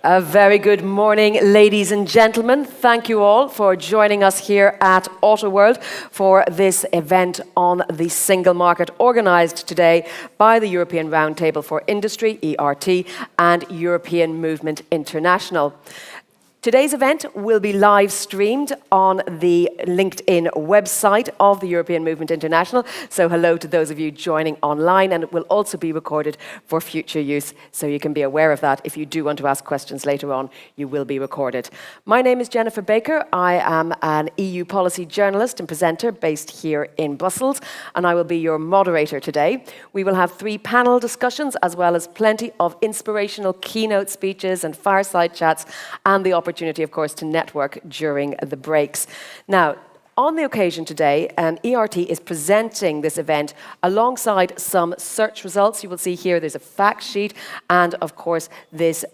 A very good morning, ladies and gentlemen. Thank you all for joining us here at AutoWorld for this event on the single market, organised today by the European Roundtable for Industry, ERT, and European Movement International. Today's event will be live streamed on the LinkedIn website of the European Movement International. So hello to those of you joining online, and it will also be recorded for future use. So you can be aware of that. If you do want to ask questions later on, you will be recorded. My name is Jennifer Baker. I am an EU policy journalist and presenter based here in Brussels, and I will be your moderator today. We will have 3 panel discussions, as well as plenty of inspirational keynote speeches and fireside chats, and the opportunity, of course, to network during the breaks. Now, on the occasion today, ERT is presenting this event alongside some search results. You will see here there's a fact sheet and, of course, this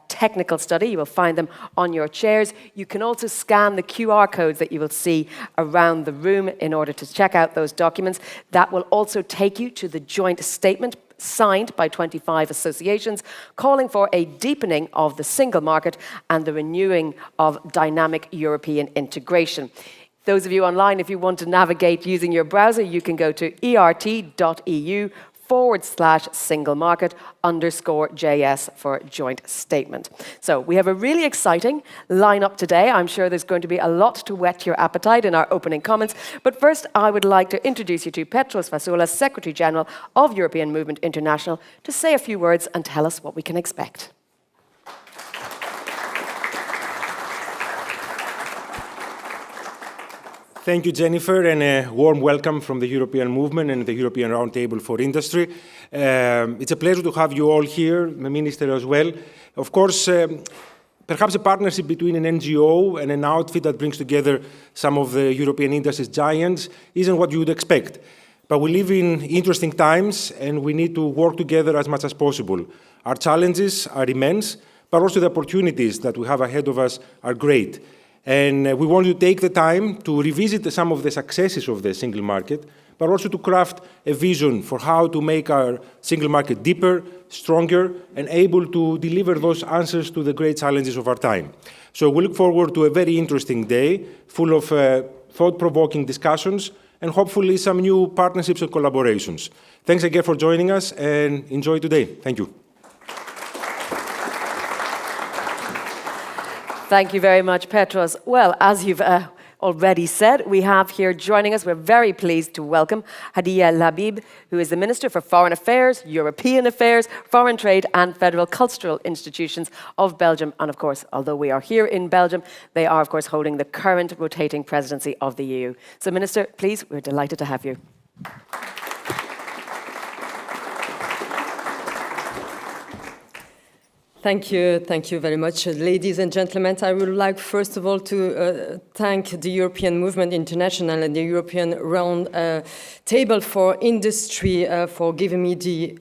technical study. You will find them on your chairs. You can also scan the QR codes that you will see around the room in order to check out those documents. That will also take you to the joint statement signed by 25 associations, calling for a deepening of the single market and the renewing of dynamic European integration. Those of you online, if you want to navigate using your browser, you can go to ert.eu/single market_JS for joint statement. So we have a really exciting lineup today. I'm sure there's going to be a lot to whet your appetite in our opening comments. But first, I would like to introduce you to Petros Fassoulas, Secretary General of European Movement International, to say a few words and tell us what we can expect. Thank you, Jennifer, and a warm welcome from the European Movement and the European Roundtable for Industry. It's a pleasure to have you all here, the Minister as well. Of course, perhaps a partnership between an NGO and an outfit that brings together some of the European industry's giants isn't what you would expect. But we live in interesting times, and we need to work together as much as possible. Our challenges are immense, but also the opportunities that we have ahead of us are great. And we want to take the time to revisit some of the successes of the single market, but also to craft a vision for how to make our single market deeper, stronger, and able to deliver those answers to the great challenges of our time. So we look forward to a very interesting day, full of thought-provoking discussions, and hopefully some new partnerships and collaborations. Thanks again for joining us, and enjoy today. Thank you. Thank you very much, Petros. Well, as you've already said, we have here joining us, we're very pleased to welcome Hadja Lahbib, who is the Minister for Foreign Affairs, European Affairs, Foreign Trade and Federal Cultural Institutions of Belgium. And of course, although we are here in Belgium, they are, of course, holding the current rotating presidency of the EU. So, Minister, please, we're delighted to have you. Thank you very much, ladies and gentlemen. I would like, first of all, to thank the European Movement International and the European Roundtable for Industry for giving me the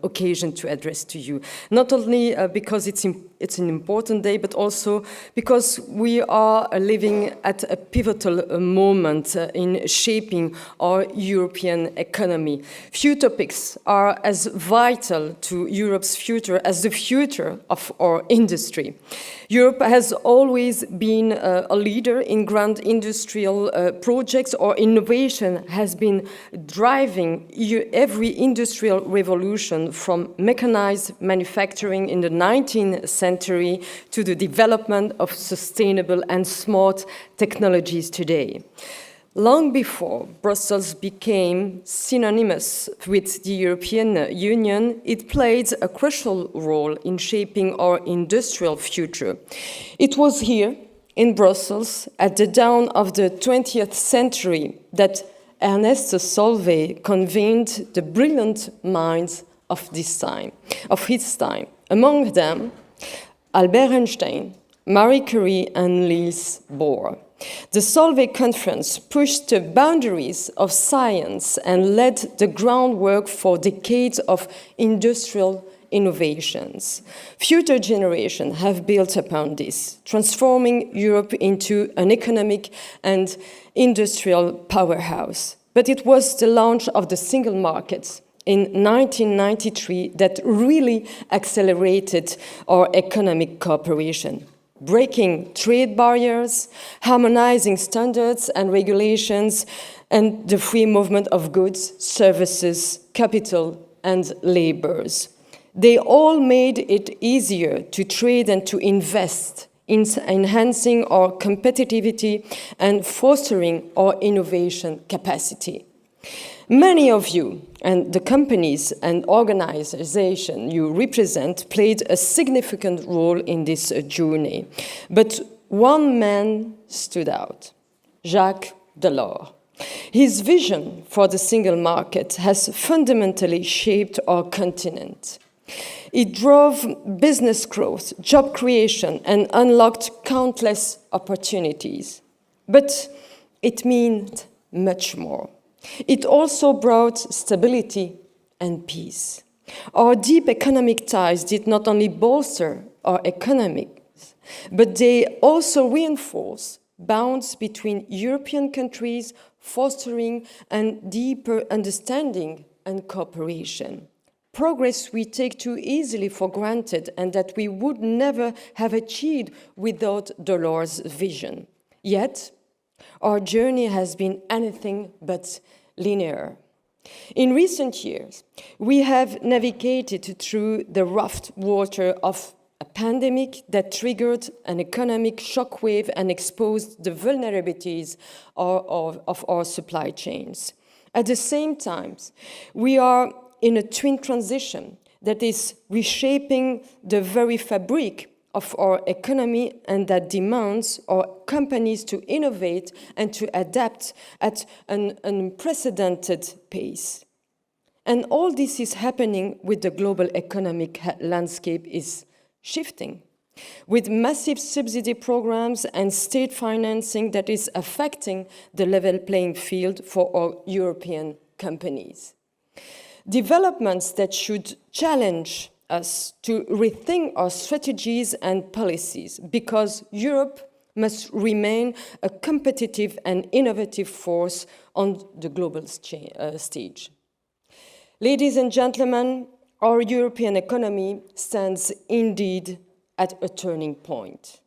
occasion to address to you. Not only because it's an important day, but also because we are living at a pivotal moment in shaping our European economy. Few topics are as vital to Europe's future as the future of our industry. Europe has always been a leader in grand industrial projects. Our innovation has been driving every industrial revolution, from mechanized manufacturing in the 19th century to the development of sustainable and smart technologies today. Long before Brussels became synonymous with the European Union, it played a crucial role in shaping our industrial future. It was here in Brussels at the dawn of the 20th century that Ernesto Solvay convened the brilliant minds of his time. Among them, Albert Einstein, Marie Curie, and Niels Bohr. The Solvay Conference pushed the boundaries of science and laid the groundwork for decades of industrial innovations. Future generations have built upon this, transforming Europe into an economic and industrial powerhouse. But it was the launch of the single market in 1993 that really accelerated our economic cooperation, breaking trade barriers, harmonizing standards and regulations, and the free movement of goods, services, capital, and labors. They all made it easier to trade and to invest in enhancing our competitivity and fostering our innovation capacity. Many of you and the companies and organizations you represent played a significant role in this journey. But one man stood out, Jacques Delors. His vision for the single market has fundamentally shaped our continent. It drove business growth, job creation, and unlocked countless opportunities. But it meant much more. It also brought stability and peace. Our deep economic ties did not only bolster our economics, but they also reinforce bonds between European countries, fostering a deeper understanding and cooperation. Progress we take too easily for granted and that we would never have achieved without Delors' vision. Yet, our journey has been anything but linear. In recent years, we have navigated through the rough water of a pandemic that triggered an economic shockwave and exposed the vulnerabilities of our supply chains. At the same time, we are in a twin transition that is reshaping the very fabric of our economy and that demands our companies to innovate and to adapt at an unprecedented pace. And all this is happening with the global economic landscape is shifting, with massive subsidy programs and state financing that is affecting the level playing field for our European companies. Developments that should challenge us to rethink our strategies and policies, because Europe must remain a competitive and innovative force on the global stage. Ladies and gentlemen, our European economy stands indeed at a turning point.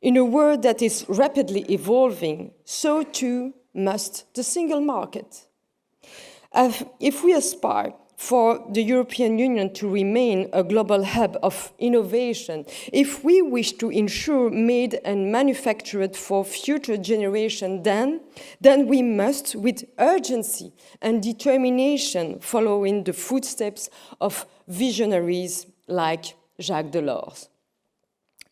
In a world that is rapidly evolving, so too must the single market. If we aspire for the European Union to remain a global hub of innovation, if we wish to ensure made and manufactured for future generations, then we must, with urgency and determination, follow in the footsteps of visionaries like Jacques Delors.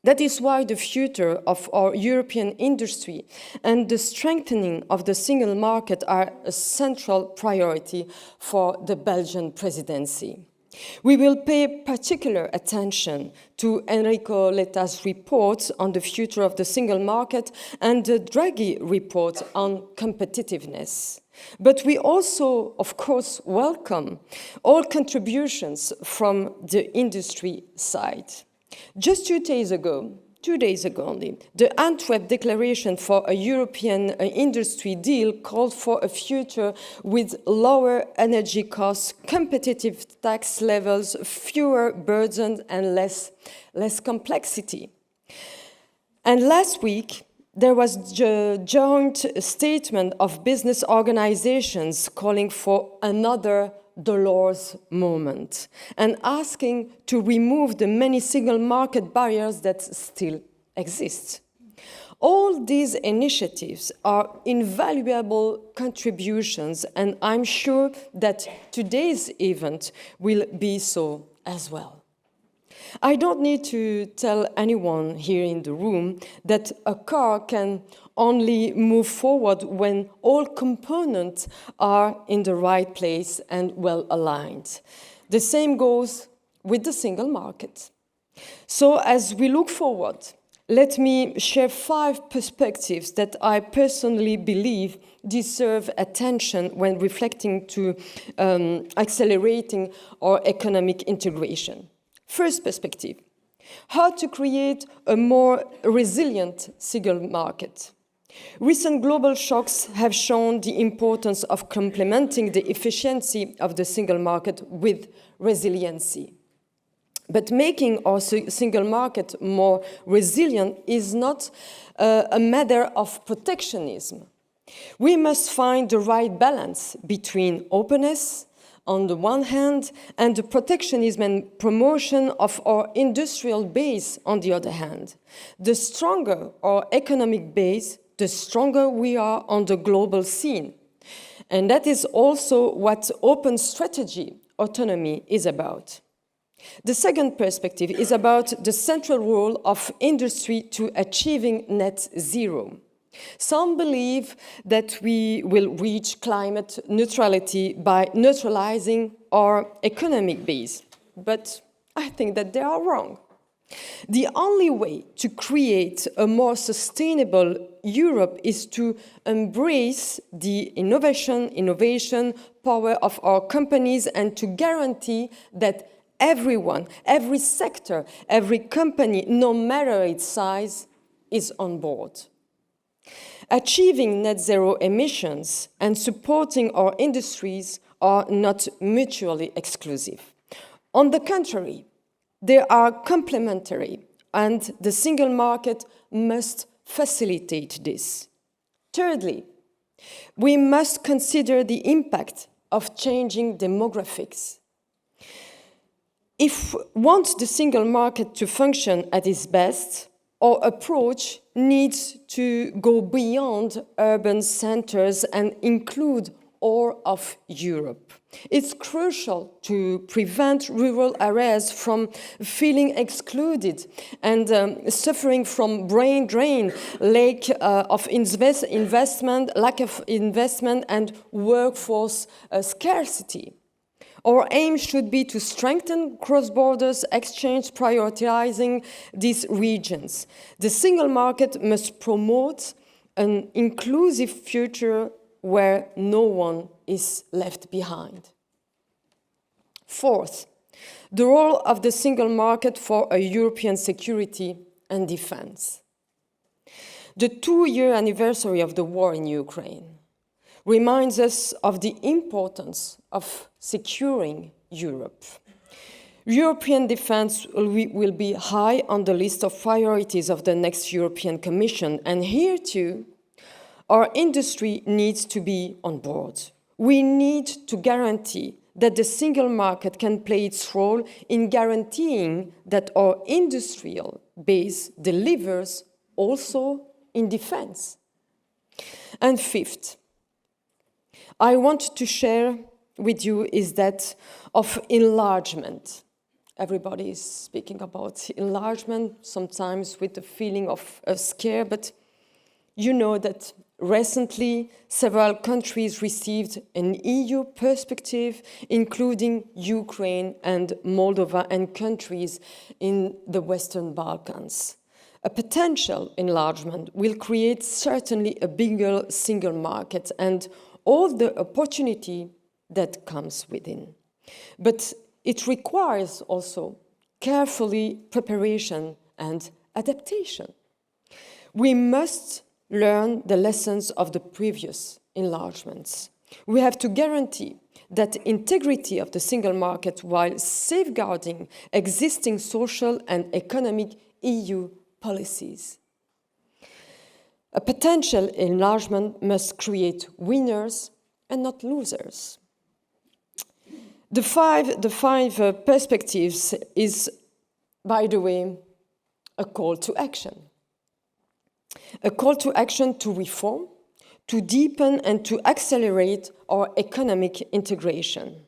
That is why the future of our European industry and the strengthening of the single market are a central priority for the Belgian presidency. We will pay particular attention to Enrico Letta's report on the future of the single market and the Draghi report on competitiveness. But we also, of course, welcome all contributions from the industry side. Just 2 days ago only, the Antwerp Declaration for a European industry deal called for a future with lower energy costs, competitive tax levels, fewer burdens, and less complexity. And last week, there was a joint statement of business organizations calling for another Delors moment and asking to remove the many single market barriers that still exist. All these initiatives are invaluable contributions, and I'm sure that today's event will be so as well. I don't need to tell anyone here in the room that a car can only move forward when all components are in the right place and well aligned. The same goes with the single market. So as we look forward, let me share 5 perspectives that I personally believe deserve attention when reflecting to accelerating our economic integration. First perspective, how to create a more resilient single market. Recent global shocks have shown the importance of complementing the efficiency of the single market with resiliency. But making our single market more resilient is not a matter of protectionism. We must find the right balance between openness on the one hand and the protectionism and promotion of our industrial base on the other hand. The stronger our economic base, the stronger we are on the global scene. And that is also what open strategy autonomy is about. The second perspective is about the central role of industry to achieving net zero. Some believe that we will reach climate neutrality by neutralizing our economic base, but I think that they are wrong. The only way to create a more sustainable Europe is to embrace the innovation power of our companies and to guarantee that everyone, every sector, every company, no matter its size, is on board. Achieving net zero emissions and supporting our industries are not mutually exclusive. On the contrary, they are complementary, and the single market must facilitate this. Thirdly, we must consider the impact of changing demographics. If we want the single market to function at its best, our approach needs to go beyond urban centers and include all of Europe. It's crucial to prevent rural areas from feeling excluded and suffering from brain drain, lack of investment, and workforce scarcity. Our aim should be to strengthen cross-border exchange, prioritizing these regions. The single market must promote an inclusive future where no one is left behind. Fourth, the role of the single market for a European security and defense. The 2-year anniversary of the war in Ukraine reminds us of the importance of securing Europe. European defense will be high on the list of priorities of the next European Commission, and here too, our industry needs to be on board. We need to guarantee that the single market can play its role in guaranteeing that our industrial base delivers also in defense. And fifth, I want to share with you is that of enlargement. Everybody is speaking about enlargement, sometimes with the feeling of scare, but you know that recently several countries received an EU perspective, including Ukraine and Moldova and countries in the Western Balkans. A potential enlargement will create certainly a bigger single market and all the opportunity that comes within. But it requires also carefully preparation and adaptation. We must learn the lessons of the previous enlargements. We have to guarantee that integrity of the single market while safeguarding existing social and economic EU policies. A potential enlargement must create winners and not losers. The five perspectives is, by the way, a call to action. A call to action to reform, to deepen and to accelerate our economic integration.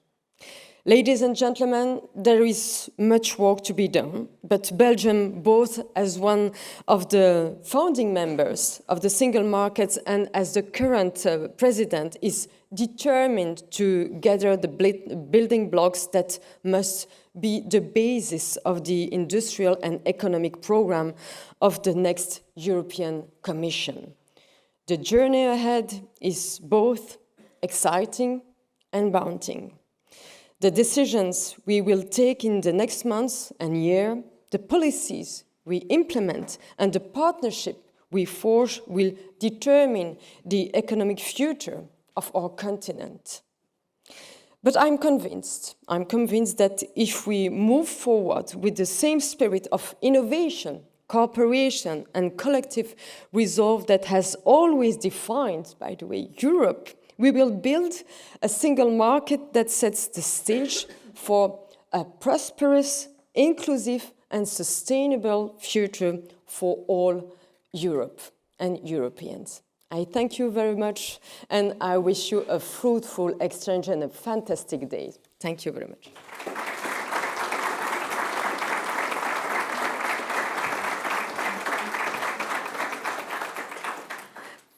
Ladies and gentlemen, there is much work to be done, but Belgium, both as one of the founding members of the single market and as the current president, is determined to gather the building blocks that must be the basis of the industrial and economic program of the next European Commission. The journey ahead is both exciting and daunting. The decisions we will take in the next months and year, the policies we implement, and the partnership we forge will determine the economic future of our continent. But I'm convinced that if we move forward with the same spirit of innovation, cooperation, and collective resolve that has always defined, by the way, Europe, we will build a single market that sets the stage for a prosperous, inclusive, and sustainable future for all Europe and Europeans. I thank you very much, and I wish you a fruitful exchange and a fantastic day. Thank you very much.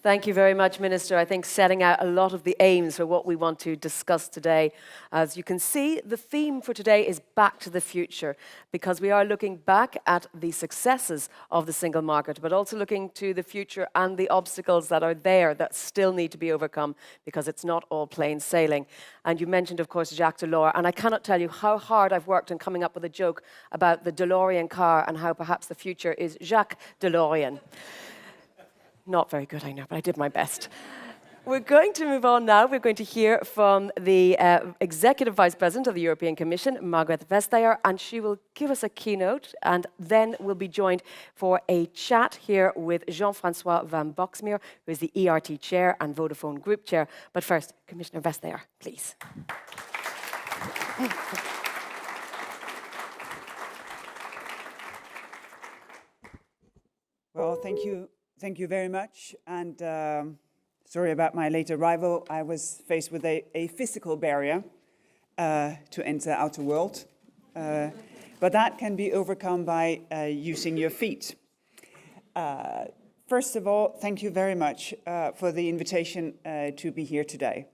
Thank you very much, Minister. I think setting out a lot of the aims for what we want to discuss today. As you can see, the theme for today is Back to the Future, because we are looking back at the successes of the single market, but also looking to the future and the obstacles that are there that still need to be overcome, because it's not all plain sailing. And you mentioned, of course, Jacques Delors, and I cannot tell you how hard I've worked on coming up with a joke about the DeLorean car and how perhaps the future is Jacques DeLorean. Not very good, I know, but I did my best. We're going to move on now. We're going to hear from the Executive Vice President of the European Commission, Margrethe Vestager, and she will give us a keynote, and then we'll be joined for a chat here with Jean-François van Boxmeer, who is the ERT Chair and Vodafone Group Chair. But first, Commissioner Vestager, please. Well, thank you. Thank you very much, and sorry about my late arrival. I was faced with a physical barrier to enter outer world, but that can be overcome by using your feet. First of all, thank you very much for the invitation to be here today,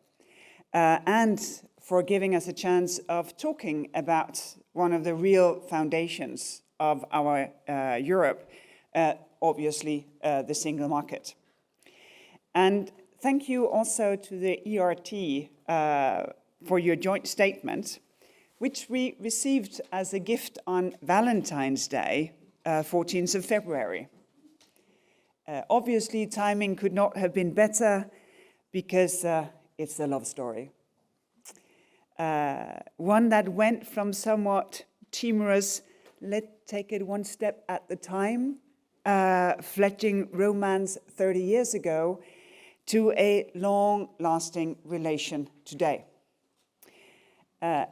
and for giving us a chance of talking about one of the real foundations of our Europe, obviously the single market. And thank you also to the ERT for your joint statement, which we received as a gift on Valentine's Day, 14th of February. Obviously, timing could not have been better because it's a love story. One that went from somewhat timorous, let's take it one step at a time, fledgling romance 30 years ago, to a long-lasting relation today.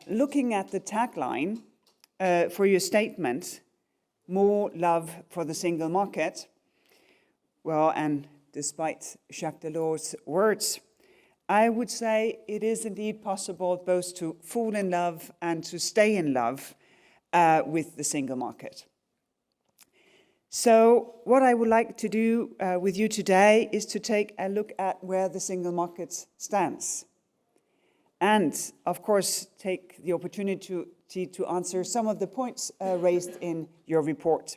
Looking at the tagline for your statement, more love for the single market, well, and despite Jacques Delors' words, I would say it is indeed possible both to fall in love and to stay in love with the single market. So what I would like to do with you today is to take a look at where the single market stands. And, of course, take the opportunity to answer some of the points raised in your report.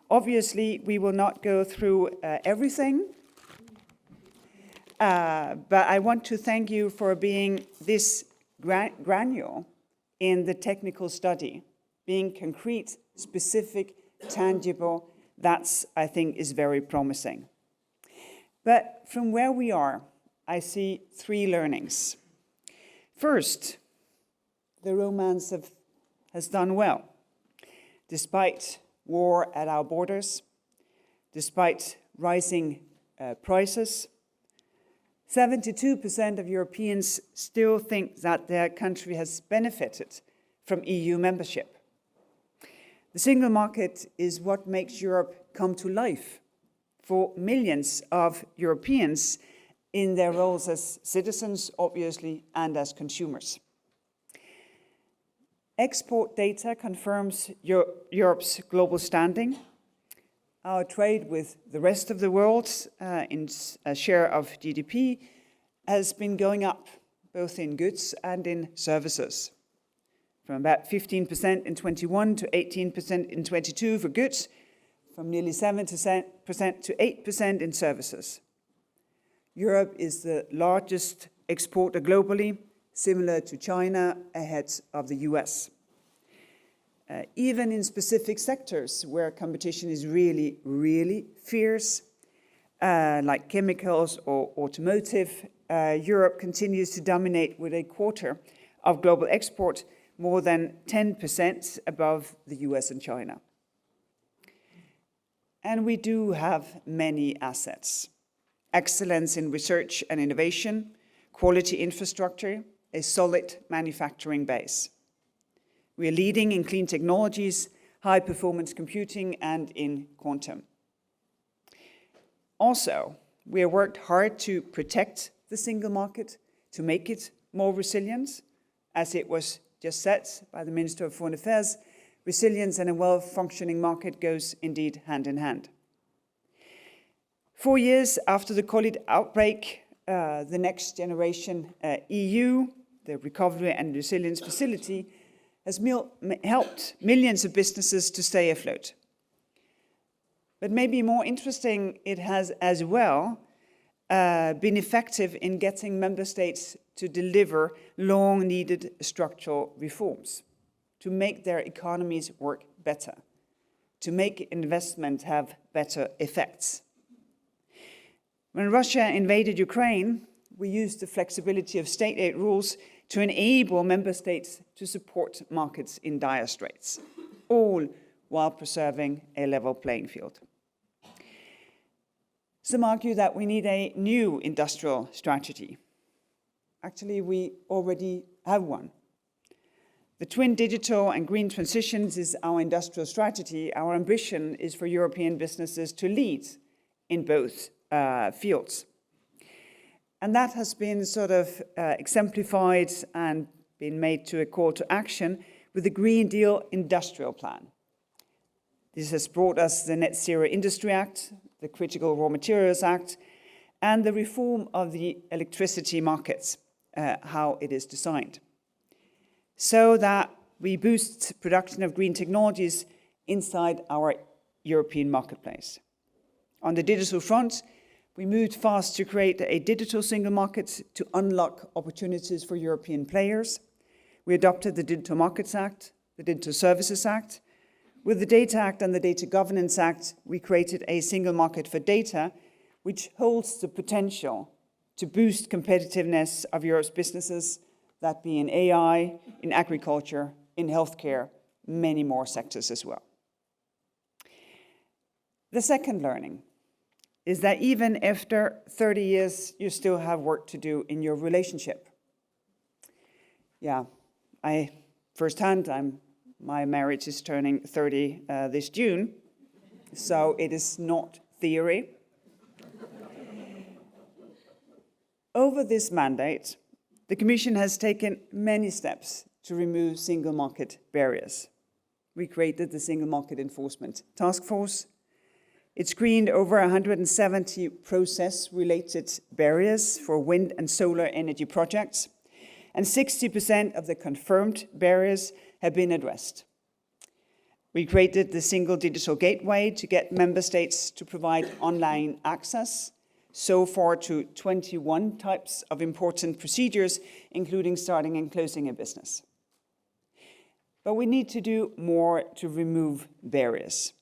Obviously, we will not go through everything, but I want to thank you for being this granular in the technical study, being concrete, specific, tangible. That's, I think, is very promising. But from where we are, I see three learnings. First, the romance has done well. Despite war at our borders, despite rising prices, 72% of Europeans still think that their country has benefited from EU membership. The single market is what makes Europe come to life for millions of Europeans in their roles as citizens, obviously, and as consumers. Export data confirms Europe's global standing. Our trade with the rest of the world in a share of GDP has been going up, both in goods and in services. From about 15% in 21 to 18% in 22 for goods, from nearly 7% to 8% in services. Europe is the largest exporter globally, similar to China, ahead of the US. Even in specific sectors where competition is really, really fierce, like chemicals or automotive, Europe continues to dominate with a quarter of global export, more than 10% above the US and China. And we do have many assets. Excellence in research and innovation, quality infrastructure, a solid manufacturing base. We are leading in clean technologies, high-performance computing, and in quantum. Also, we have worked hard to protect the single market, to make it more resilient. As it was just said by the Minister of Foreign Affairs, resilience and a well-functioning market goes indeed hand in hand. 4 years after the COVID outbreak, the next generation EU, the Recovery and Resilience Facility, has helped millions of businesses to stay afloat. But maybe more interesting, it has as well been effective in getting member states to deliver long-needed structural reforms, to make their economies work better, to make investment have better effects. When Russia invaded Ukraine, we used the flexibility of state aid rules to enable member states to support markets in dire straits, all while preserving a level playing field. Some argue that we need a new industrial strategy. Actually, we already have one. The twin digital and green transitions is our industrial strategy. Our ambition is for European businesses to lead in both fields. And that has been sort of exemplified and been made to a call to action with the Green Deal Industrial Plan. This has brought us the Net Zero Industry Act, the Critical Raw Materials Act, and the reform of the electricity markets, how it is designed, so that we boost production of green technologies inside our European marketplace. On the digital front, we moved fast to create a digital single market to unlock opportunities for European players. We adopted the Digital Markets Act, the Digital Services Act. With the Data Act and the Data Governance Act, we created a single market for data, which holds the potential to boost competitiveness of Europe's businesses, that be in AI, in agriculture, in healthcare, many more sectors as well. The second learning is that even after 30 years, you still have work to do in your relationship. Yeah, firsthand, my marriage is turning 30 this June, so it is not theory. Over this mandate, the Commission has taken many steps to remove single market barriers. We created the Single Market Enforcement Task Force. It screened over 170 process-related barriers for wind and solar energy projects, and 60% of the confirmed barriers have been addressed. We created the Single Digital Gateway to get member states to provide online access, so far to 21 types of important procedures, including starting and closing a business. But we need to do more to remove barriers.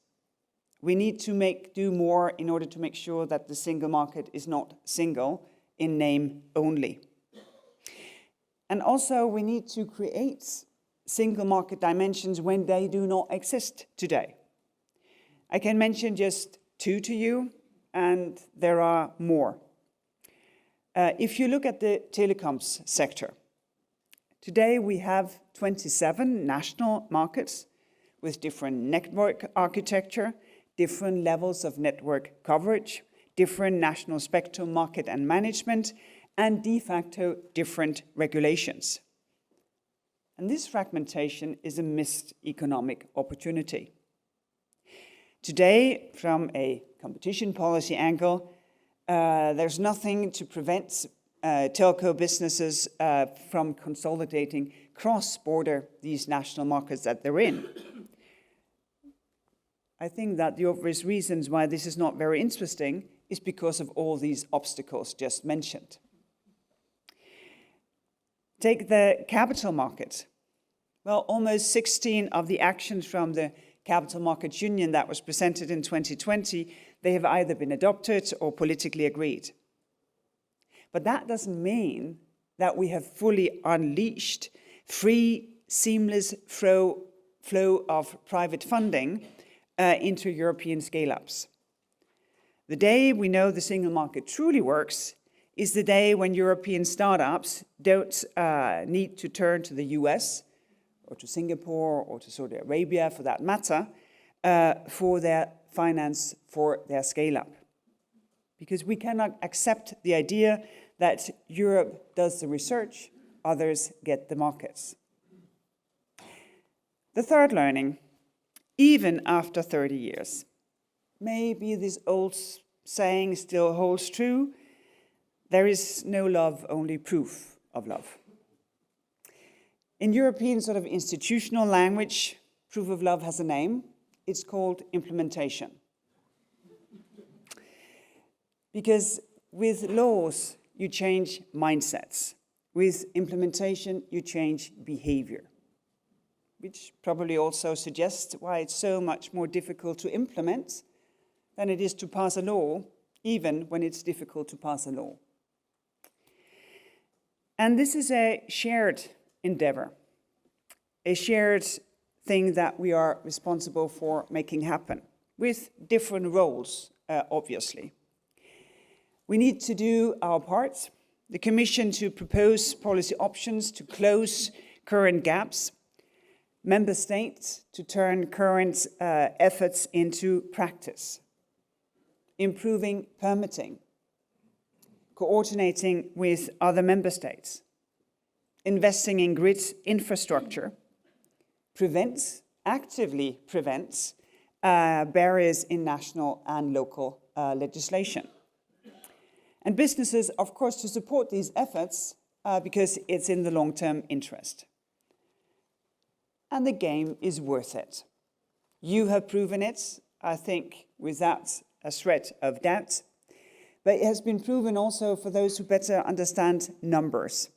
We need to do more in order to make sure that the single market is not single in name only. And also we need to create single market dimensions when they do not exist today. I can mention just two to you, and there are more. If you look at the telecoms sector, today we have 27 national markets with different network architecture, different levels of network coverage, different national spectrum market and management, and de facto different regulations. And this fragmentation is a missed economic opportunity. Today, from a competition policy angle, there's nothing to prevent telco businesses from consolidating cross-border these national markets that they're in. I think that the obvious reasons why this is not very interesting is because of all these obstacles just mentioned. Take the capital market. Well, almost 16 of the actions from the Capital Markets Union that was presented in 2020 they have either been adopted or politically agreed. But that doesn't mean that we have fully unleashed free, seamless flow of private funding into European scale-ups. The day we know the single market truly works is the day when European startups don't need to turn to the US or to Singapore or to Saudi Arabia, for that matter, for their finance for their scale-up. Because we cannot accept the idea that Europe does the research, others get the markets. The third learning, even after 30 years, maybe this old saying still holds true, there is no love, only proof of love. In European sort of institutional language, proof of love has a name. It's called implementation. Because with laws, you change mindsets. With implementation, you change behavior, which probably also suggests why it's so much more difficult to implement than it is to pass a law, even when it's difficult to pass a law. And this is a shared endeavor, a shared thing that we are responsible for making happen, with different roles, obviously. We need to do our part, the Commission to propose policy options to close current gaps, Member States to turn current efforts into practice, improving permitting, coordinating with other Member States, investing in grid infrastructure, actively prevents barriers in national and local legislation. And businesses, of course, to support these efforts because it's in the long-term interest. And the game is worth it. You have proven it, I think, without a shred of doubt. But it has been proven also for those who better understand numbers.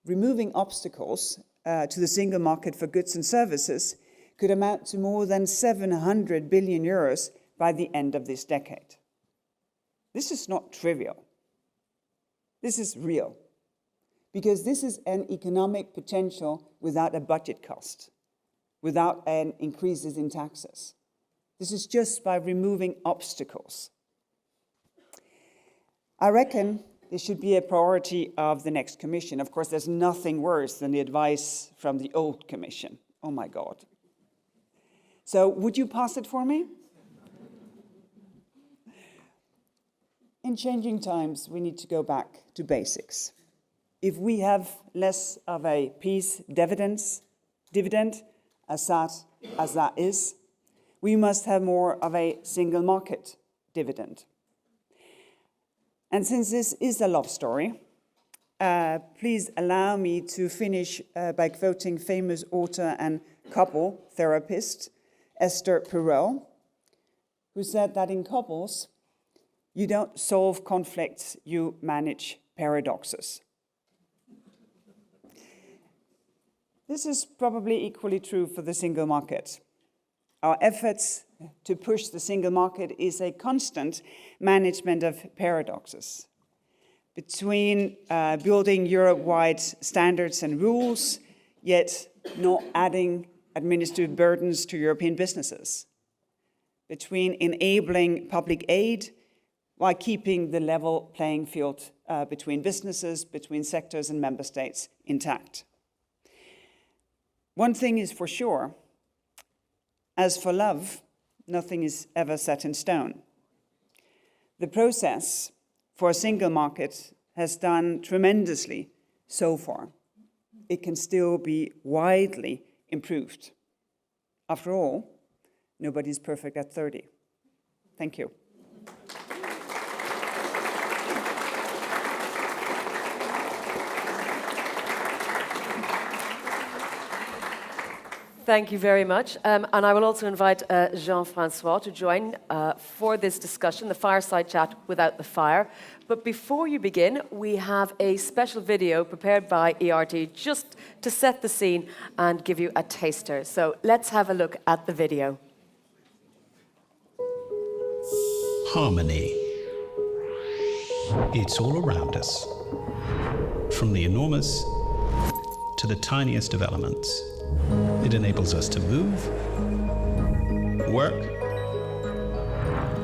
Removing obstacles to the single market for goods and services could amount to more than 700 billion euros by the end of this decade. This is not trivial. This is real. Because this is an economic potential without a budget cost, without an increases in taxes. This is just by removing obstacles. I reckon this should be a priority of the next Commission. Of course, there's nothing worse than the advice from the old Commission. Oh my God. So would you pass it for me? In changing times, we need to go back to basics. If we have less of a peace dividend, as that is, we must have more of a single market dividend. And since this is a love story, please allow me to finish by quoting famous author and couple therapist Esther Perel, who said that in couples, you don't solve conflicts, you manage paradoxes. This is probably equally true for the single market. Our efforts to push the single market is a constant management of paradoxes between building Europe-wide standards and rules, yet not adding administrative burdens to European businesses, between enabling public aid while keeping the level playing field between businesses, between sectors and member states intact. One thing is for sure, as for love, nothing is ever set in stone. The process for a single market has done tremendously so far. It can still be widely improved. After all, nobody's perfect at 30. Thank you. Thank you very much. And I will also invite Jean-François to join for this discussion, the fireside chat without the fire. But before you begin, we have a special video prepared by ERT just to set the scene and give you a taster. So let's have a look at the video. Harmony. It's all around us, from the enormous to the tiniest developments. It enables us to move, work,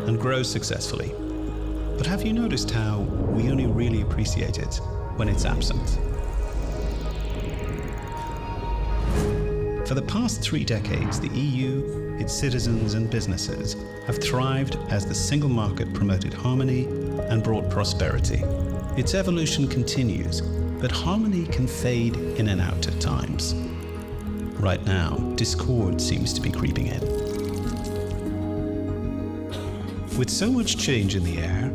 and grow successfully. But have you noticed how we only really appreciate it when it's absent? For the past 3 decades, the EU, its citizens and businesses have thrived as the single market promoted harmony and brought prosperity. Its evolution continues, but harmony can fade in and out at times. Right now, discord seems to be creeping in. With so much change in the air,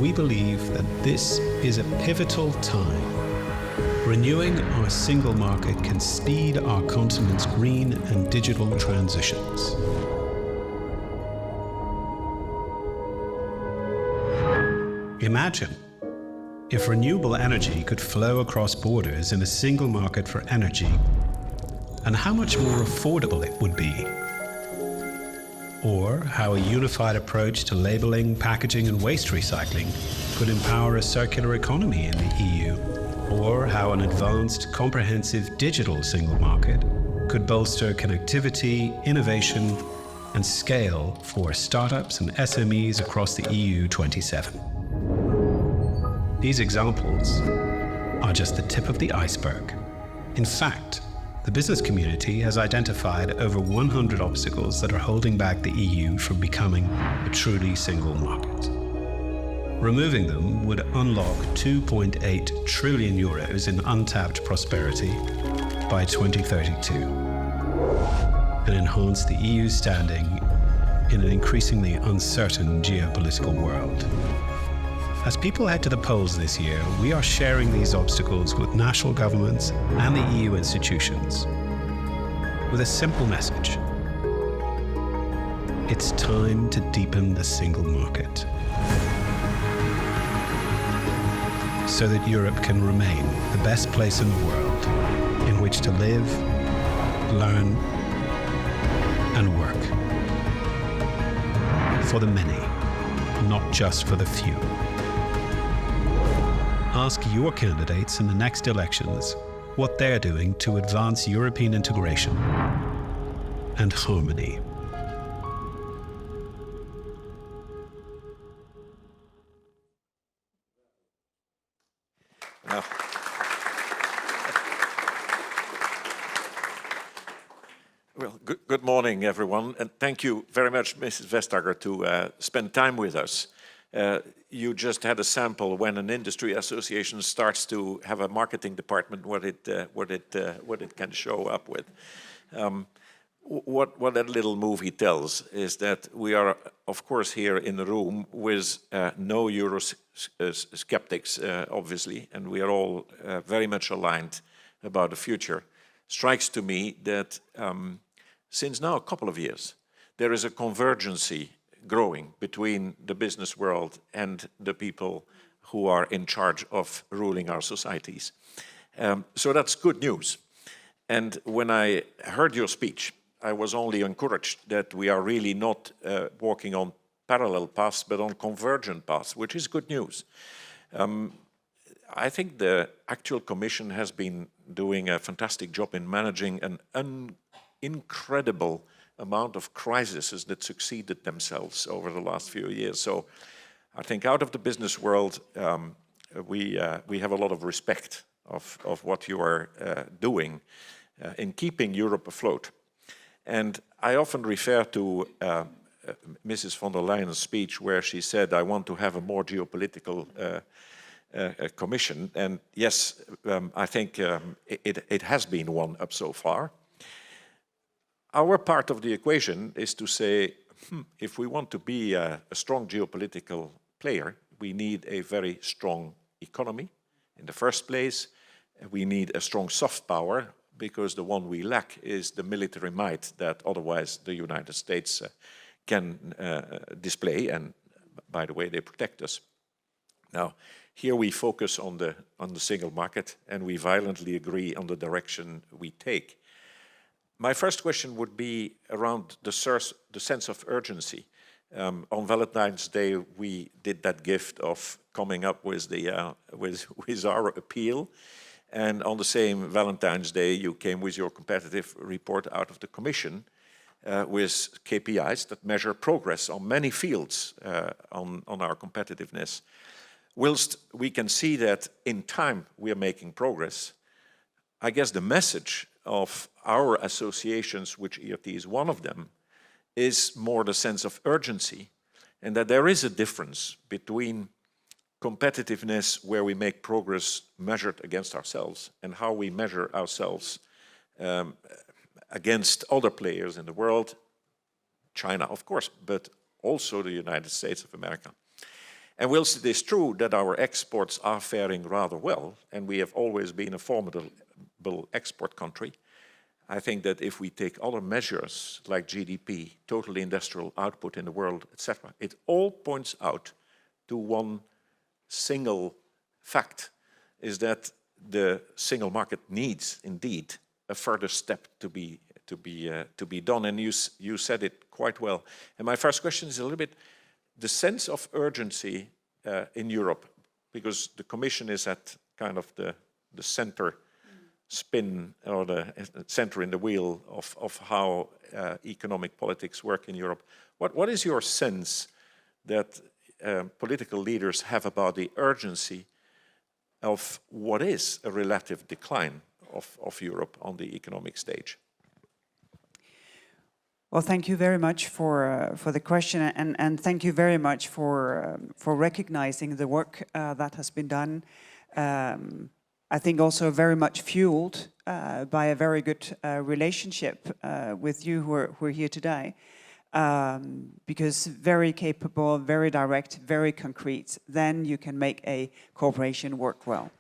we believe that this is a pivotal time. Renewing our single market can speed our continent's green and digital transitions. Imagine if renewable energy could flow across borders in a single market for energy, and how much more affordable it would be. Or how a unified approach to labeling, packaging and waste recycling could empower a circular economy in the EU. Or how an advanced, comprehensive digital single market could bolster connectivity, innovation, and scale for startups and SMEs across the EU 27. These examples are just the tip of the iceberg. In fact, the business community has identified over 100 obstacles that are holding back the EU from becoming a truly single market. Removing them would unlock 2.8 trillion euros in untapped prosperity by 2032 and enhance the EU's standing in an increasingly uncertain geopolitical world. As people head to the polls this year, we are sharing these obstacles with national governments and the EU institutions with a simple message. It's time to deepen the single market, so that Europe can remain the best place in the world in which to live, learn, and work. For the many, not just for the few. Ask your candidates in the next elections what they're doing to advance European integration and harmony. Well, good morning, everyone, and thank you very much, Mrs. Vestager, to spend time with us. You just had a sample when an industry association starts to have a marketing department, what it can show up with. What that little movie tells is that we are, of course, here in the room with no Eurosceptics, obviously, and we are all very much aligned about the future. Strikes to me that since now a couple of years, there is a convergency growing between the business world and the people who are in charge of ruling our societies. So that's good news. And when I heard your speech, I was only encouraged that we are really not walking on parallel paths, but on convergent paths, which is good news. I think the actual Commission has been doing a fantastic job in managing an incredible amount of crises that succeeded themselves over the last few years. So I think out of the business world, we have a lot of respect of what you are doing in keeping Europe afloat. And I often refer to Mrs. von der Leyen's speech where she said, I want to have a more geopolitical commission. And yes, I think it has been one up so far. Our part of the equation is to say, if we want to be a strong geopolitical player, we need a very strong economy. In the first place, we need a strong soft power, because the one we lack is the military might that otherwise the United States can display, and by the way, they protect us. Now, here we focus on the single market, and we violently agree on the direction we take. My first question would be around the sense of urgency. On Valentine's Day, we did that gift of coming up with with our appeal. And on the same Valentine's Day, you came with your competitive report out of the Commission with KPIs that measure progress on many fields on our competitiveness. Whilst we can see that in time we are making progress, I guess the message of our associations, which ERT is one of them, is more the sense of urgency, and that there is a difference between competitiveness where we make progress measured against ourselves and how we measure ourselves against other players in the world, China of course, but also the United States of America. And whilst it is true that our exports are faring rather well, and we have always been a formidable export country, I think that if we take other measures like GDP, total industrial output in the world, etc., it all points out to one single fact, is that the single market needs indeed a further step to be done. And you said it quite well. And my first question is a little bit the sense of urgency in Europe, because the Commission is at kind of the center spin or the center in the wheel of how economic politics work in Europe. What is your sense that political leaders have about the urgency of what is a relative decline of Europe on the economic stage? Well, thank you very much for the question, and thank you very much for recognizing the work that has been done. I think also very much fueled by a very good relationship with you who are here today, because very capable, very direct, very concrete, then you can make a cooperation work well.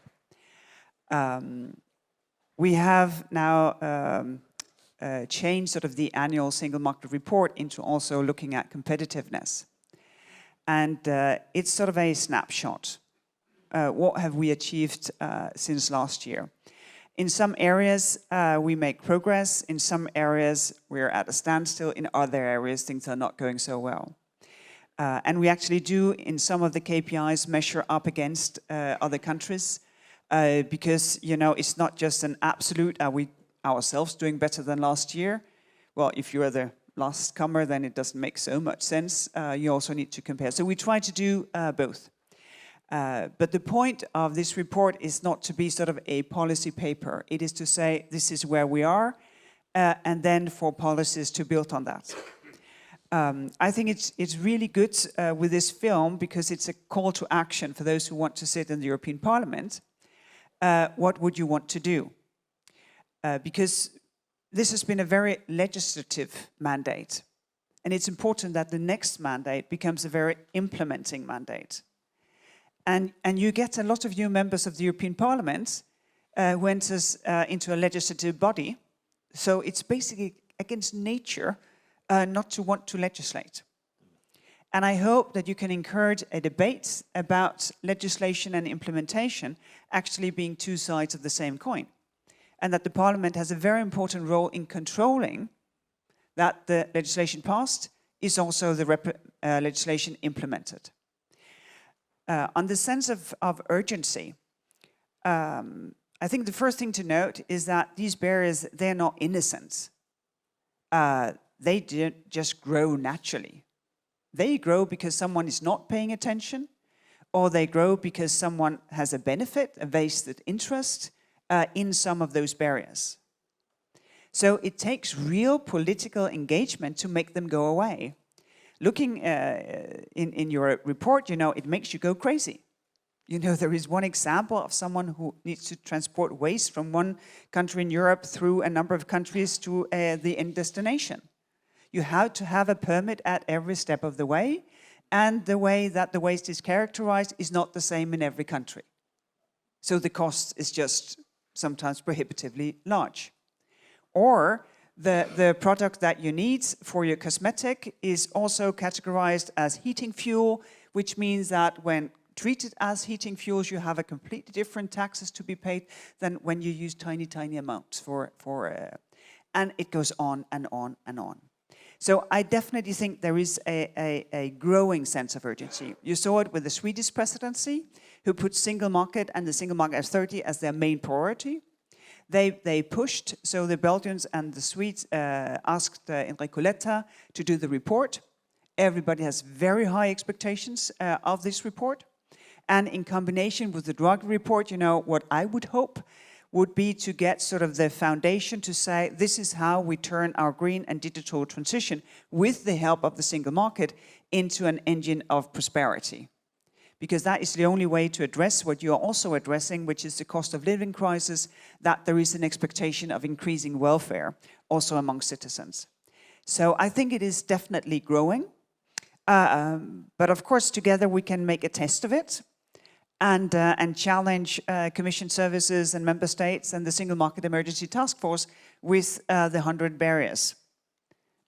We have now changed sort of the annual single market report into also looking at competitiveness. And it's sort of a snapshot. What have we achieved since last year? In some areas, we make progress. In some areas, we're at a standstill. In other areas, things are not going so well. And we actually do, in some of the KPIs, measure up against other countries because, you know, it's not just an absolute, are we ourselves doing better than last year? Well, if you are the last comer, then it doesn't make so much sense. You also need to compare. So we try to do both. But the point of this report is not to be sort of a policy paper. It is to say this is where we are, and then for policies to build on that. I think it's really good with this film because it's a call to action for those who want to sit in the European Parliament. What would you want to do? Because this has been a very legislative mandate, and it's important that the next mandate becomes a very implementing mandate. And you get a lot of new members of the European Parliament who enters into a legislative body. So it's basically against nature not to want to legislate. And I hope that you can encourage a debate about legislation and implementation actually being two sides of the same coin. And that the Parliament has a very important role in controlling that the legislation passed is also the legislation implemented. On the sense of urgency, I think the first thing to note is that these barriers, they're not innocent. They didn't just grow naturally. They grow because someone is not paying attention, or they grow because someone has a benefit, a vested interest in some of those barriers. So it takes real political engagement to make them go away. Looking in your report, you know, it makes you go crazy. You know, there is one example of someone who needs to transport waste from one country in Europe through a number of countries to the end destination. You have to have a permit at every step of the way, and the way that the waste is characterized is not the same in every country. So the cost is just sometimes prohibitively large. Or the product that you need for your cosmetic is also categorized as heating fuel, which means that when treated as heating fuels, you have a completely different taxes to be paid than when you use tiny, tiny amounts and it goes on and on and on. So I definitely think there is a growing sense of urgency. You saw it with the Swedish presidency, who put single market and the single market authority as their main priority. They pushed, so the Belgians and the Swedes asked Enrico Letta to do the report. Everybody has very high expectations of this report. And in combination with the Draghi report, you know, what I would hope would be to get sort of the foundation to say, this is how we turn our green and digital transition with the help of the single market into an engine of prosperity. Because that is the only way to address what you're also addressing, which is the cost of living crisis, that there is an expectation of increasing welfare also among citizens. So I think it is definitely growing. But of course, together we can make a test of it and challenge Commission services and member states and the Single Market Emergency Task Force with the 100 barriers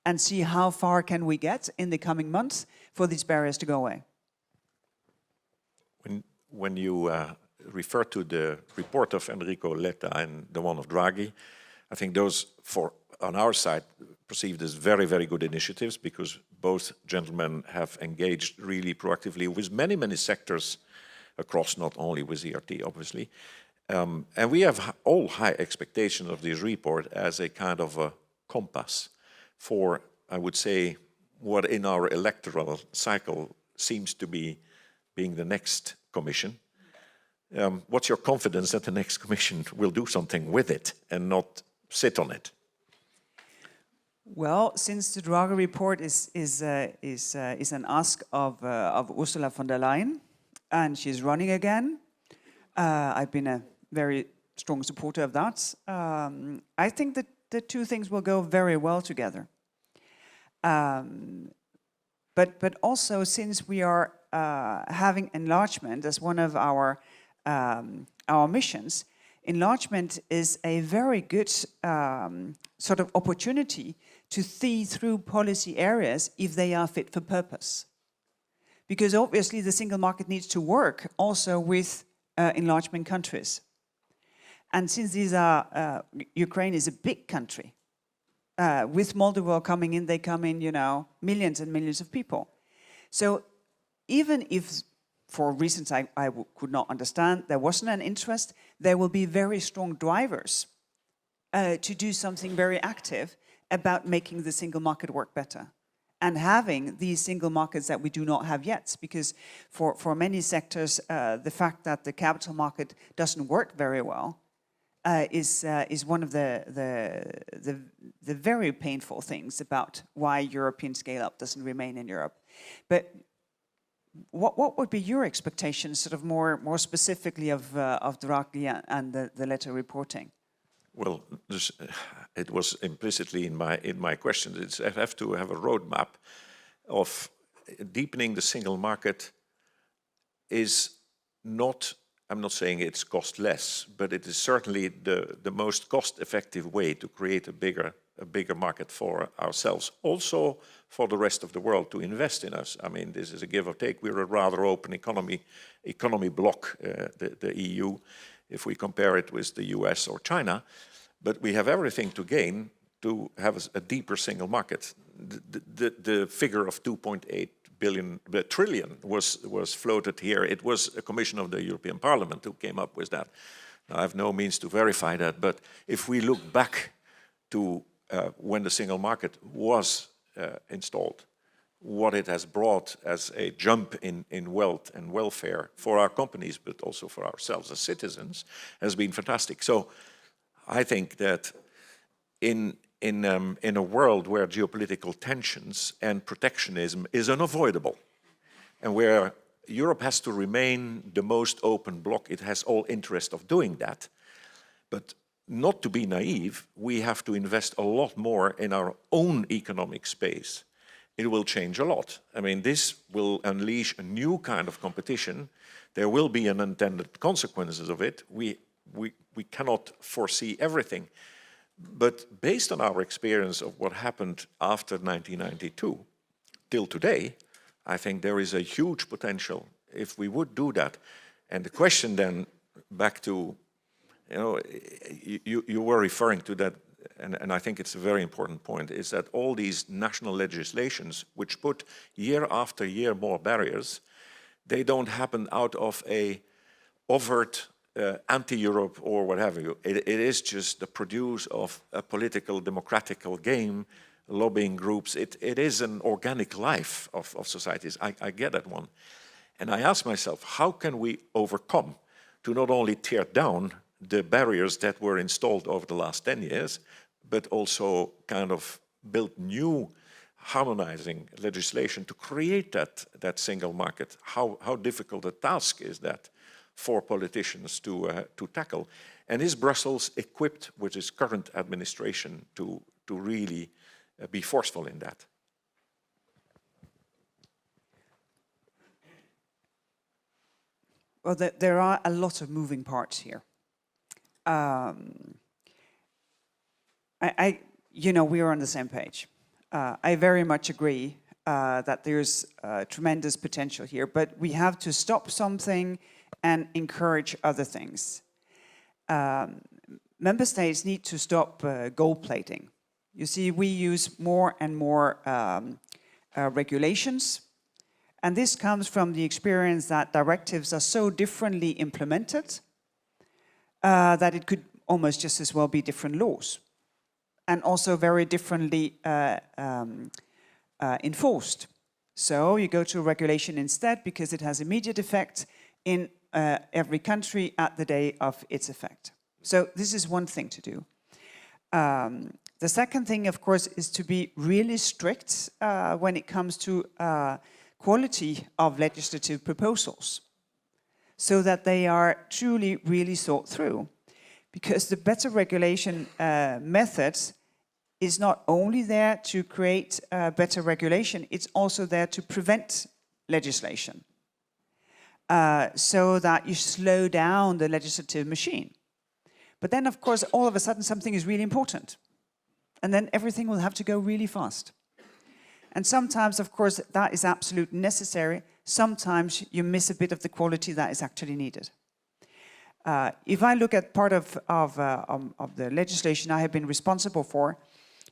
and see how far can we get in the coming months for these barriers to go away. When you refer to the report of Enrico Letta and the one of Draghi, I think those, on our side, perceived as very, very good initiatives, because both gentlemen have engaged really proactively with many, many sectors across, not only with ERT, obviously. And we have all high expectations of this report as a kind of a compass for, I would say, what in our electoral cycle seems to be being the next Commission. What's your confidence that the next Commission will do something with it and not sit on it? Well, since the Draghi report is an ask of Ursula von der Leyen, and she's running again, I've been a very strong supporter of that. I think that the two things will go very well together. But also, since we are having enlargement as one of our missions, enlargement is a very good sort of opportunity to see through policy areas if they are fit for purpose. Because obviously the single market needs to work also with enlargement countries. And since these are, Ukraine is a big country, with Moldova coming in, they come in, you know, millions and millions of people. So even if, for reasons I could not understand, there wasn't an interest, there will be very strong drivers to do something very active about making the single market work better and having these single markets that we do not have yet. Because for many sectors, the fact that the capital market doesn't work very well is one of the very painful things about why European scale-up doesn't remain in Europe. But what would be your expectations, sort of more specifically of Draghi and the letter reporting? Well, it was implicitly in my question. I have to have a roadmap of deepening the single market. Is not, I'm not saying it's cost less, but it is certainly the most cost-effective way to create a bigger market for ourselves, also for the rest of the world to invest in us. I mean, this is a give or take. We're a rather open economy bloc, the EU, if we compare it with the US or China, but we have everything to gain to have a deeper single market. The figure of 2.8 trillion was floated here. It was a commission of the European Parliament who came up with that. Now, I have no means to verify that, but if we look back to when the single market was installed, what it has brought as a jump in wealth and welfare for our companies, but also for ourselves as citizens, has been fantastic. So I think that in a world where geopolitical tensions and protectionism is unavoidable, and where Europe has to remain the most open bloc, it has all interest of doing that, but not to be naive, we have to invest a lot more in our own economic space. It will change a lot. I mean, this will unleash a new kind of competition. There will be unintended consequences of it. We cannot foresee everything. But based on our experience of what happened after 1992 till today, I think there is a huge potential if we would do that. And the question then, back to, you know, you were referring to that and I think it's a very important point, is that all these national legislations, which put year after year more barriers, they don't happen out of a overt anti-Europe or what have you. It is just the produce of a political, democratical game, lobbying groups. It is an organic life of societies. I get that one. And I ask myself, how can we overcome to not only tear down the barriers that were installed over the last 10 years, but also kind of build new harmonizing legislation to create that single market? How difficult a task is that for politicians to tackle? And is Brussels equipped with its current administration to really be forceful in that? Well, there are a lot of moving parts here. We are on the same page. I very much agree that there's tremendous potential here, but we have to stop something and encourage other things. Member states need to stop gold plating. You see, we use more and more regulations, and this comes from the experience that directives are so differently implemented that it could almost just as well be different laws, and also very differently enforced. So you go to regulation instead because it has immediate effect in every country at the day of its effect. So this is one thing to do. The second thing, of course, is to be really strict when it comes to quality of legislative proposals, so that they are truly, really thought through. Because the better regulation method is not only there to create better regulation, it's also there to prevent legislation, so that you slow down the legislative machine. But then, of course, all of a sudden something is really important. And then everything will have to go really fast. And sometimes, of course, that is absolutely necessary. Sometimes you miss a bit of the quality that is actually needed. If I look at part of the legislation I have been responsible for,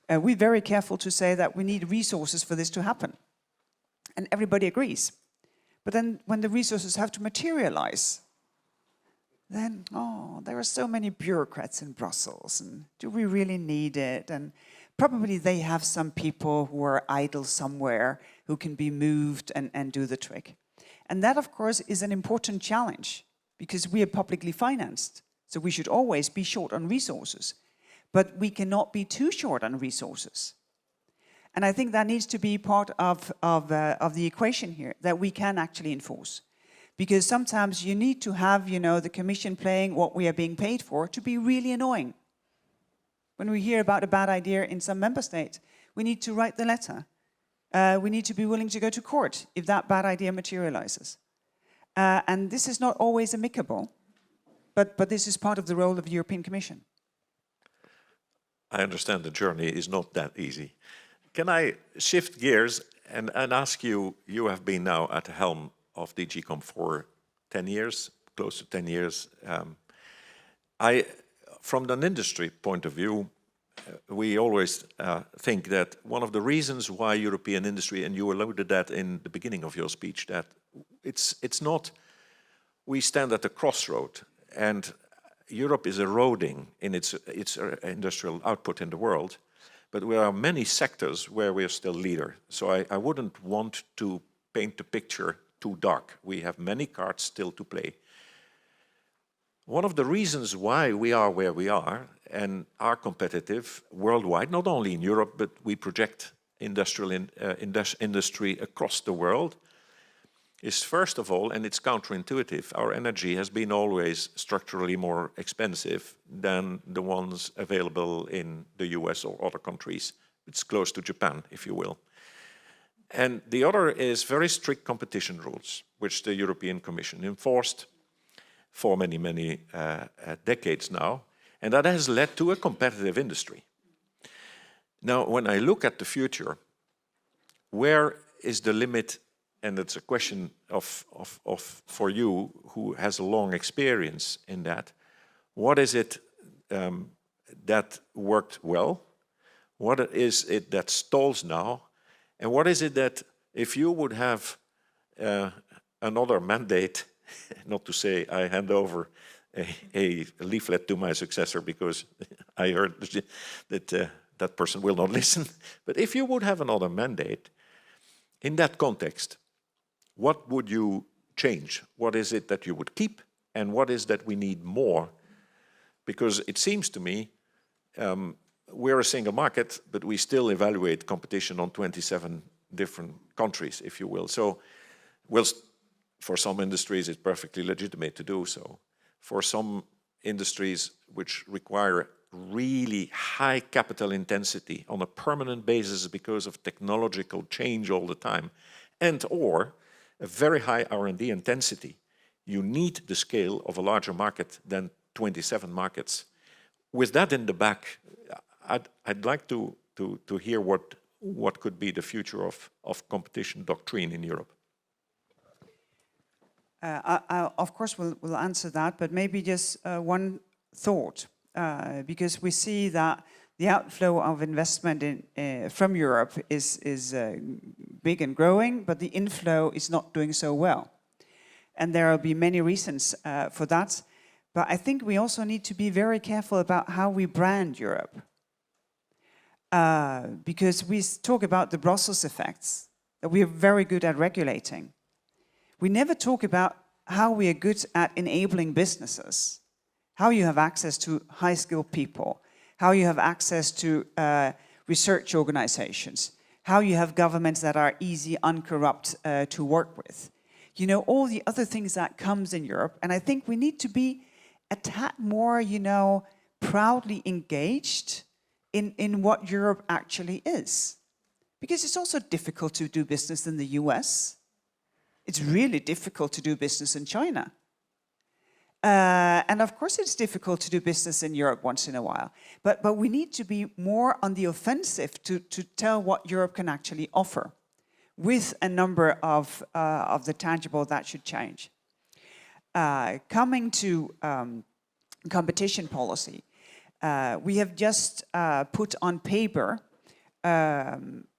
we're very careful to say that we need resources for this to happen. And everybody agrees. But then when the resources have to materialize, then, there are so many bureaucrats in Brussels, and do we really need it? And probably they have some people who are idle somewhere who can be moved and do the trick. And that, of course, is an important challenge, because we are publicly financed, so we should always be short on resources. But we cannot be too short on resources. And I think that needs to be part of the equation here, that we can actually enforce. Because sometimes you need to have, the Commission playing what we are being paid for to be really annoying. When we hear about a bad idea in some member state, we need to write the letter. We need to be willing to go to court if that bad idea materializes. And this is not always amicable, but this is part of the role of the European Commission. I understand the journey is not that easy. Can I shift gears and ask you, you have been now at the helm of DG Com for 10 years, close to 10 years. From an industry point of view, we always think that one of the reasons why European industry, and you alluded that in the beginning of your speech, that it's not, we stand at a crossroad, and Europe is eroding in its industrial output in the world, but there are many sectors where we are still leader. So I wouldn't want to paint the picture too dark. We have many cards still to play. One of the reasons why we are where we are and are competitive worldwide, not only in Europe, but we project industry across the world, is first of all, and it's counterintuitive, our energy has been always structurally more expensive than the ones available in the US or other countries. It's close to Japan, if you will. And the other is very strict competition rules, which the European Commission enforced for many, many decades now. And that has led to a competitive industry. Now, when I look at the future, where is the limit? And it's a question for you, who has a long experience in that. What is it that worked well? What is it that stalls now? And what is it that, if you would have another mandate, not to say I hand over a leaflet to my successor because I heard that that person will not listen, but if you would have another mandate, in that context, what would you change? What is it that you would keep, and what is that we need more? Because it seems to me we're a single market, but we still evaluate competition on 27 different countries, if you will. So, whilst for some industries it's perfectly legitimate to do so, for some industries which require really high capital intensity on a permanent basis because of technological change all the time, and or a very high R&D intensity, you need the scale of a larger market than 27 markets. With that in the back, I'd like to hear what could be the future of competition doctrine in Europe. Of course, we'll answer that, but maybe just one thought, because we see that the outflow of investment from Europe is big and growing, but the inflow is not doing so well. And there will be many reasons for that. But I think we also need to be very careful about how we brand Europe. Because we talk about the Brussels effects, that we are very good at regulating. We never talk about how we are good at enabling businesses, how you have access to high-skilled people, how you have access to research organizations, how you have governments that are easy, uncorrupt to work with. You know, all the other things that comes in Europe. And I think we need to be a tad more, you know, proudly engaged in what Europe actually is. Because it's also difficult to do business in the US. It's really difficult to do business in China. And of course it's difficult to do business in Europe once in a while. But we need to be more on the offensive to tell what Europe can actually offer, with a number of the tangible that should change. Coming to competition policy, we have just put on paper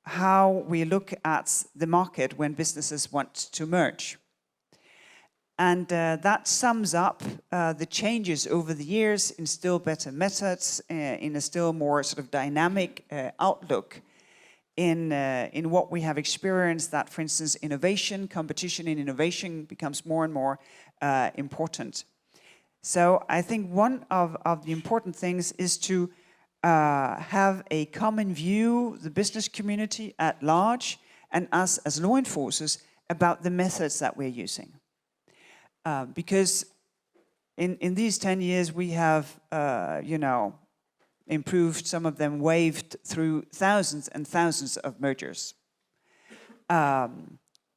how we look at the market when businesses want to merge. And that sums up the changes over the years in still better methods, in a still more sort of dynamic outlook in what we have experienced, that, for instance, competition in innovation becomes more and more important. So I think one of the important things is to have a common view, the business community at large, and us as law enforcers, about the methods that we're using. Because in these 10 years, we have, you know, improved, some of them waved through thousands and thousands of mergers. The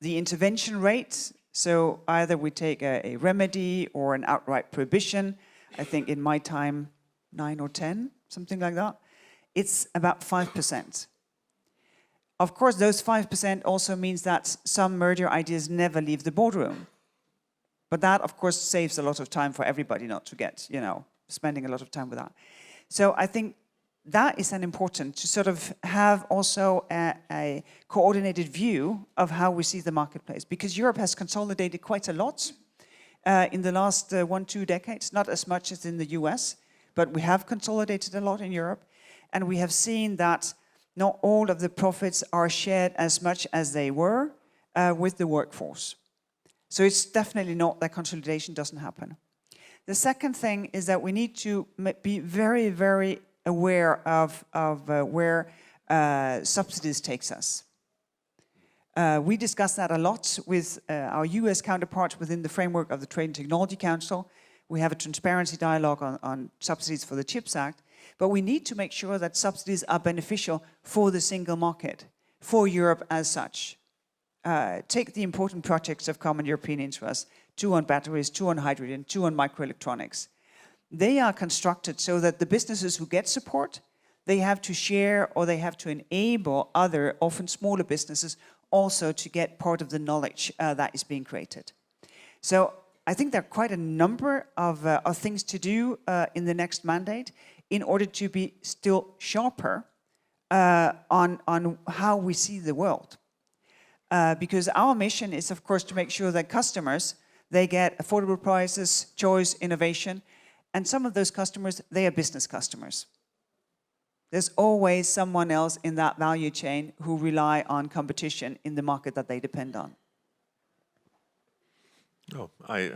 intervention rate, so either we take a remedy or an outright prohibition, I think in my time, 9 or 10, something like that, it's about 5%. Of course, those 5% also means that some merger ideas never leave the boardroom. But that, of course, saves a lot of time for everybody not to get, you know, spending a lot of time with that. So I think that is an important to sort of have also a coordinated view of how we see the marketplace. Because Europe has consolidated quite a lot in the last 1-2 decades, not as much as in the US, but we have consolidated a lot in Europe. And we have seen that not all of the profits are shared as much as they were with the workforce. So it's definitely not that consolidation doesn't happen. The second thing is that we need to be very, very aware of where subsidies takes us. We discuss that a lot with our US counterparts within the framework of the Trade and Technology Council. We have a transparency dialogue on subsidies for the CHIPS Act, but we need to make sure that subsidies are beneficial for the single market, for Europe as such. Take the important projects of common European interest, 2 on batteries, 2 on hydrogen, 2 on microelectronics. They are constructed so that the businesses who get support, they have to share or they have to enable other, often smaller businesses, also to get part of the knowledge that is being created. So I think there are quite a number of things to do in the next mandate in order to be still sharper on how we see the world. Because our mission is, of course, to make sure that customers, they get affordable prices, choice, innovation, and some of those customers, they are business customers. There's always someone else in that value chain who rely on competition in the market that they depend on. No, I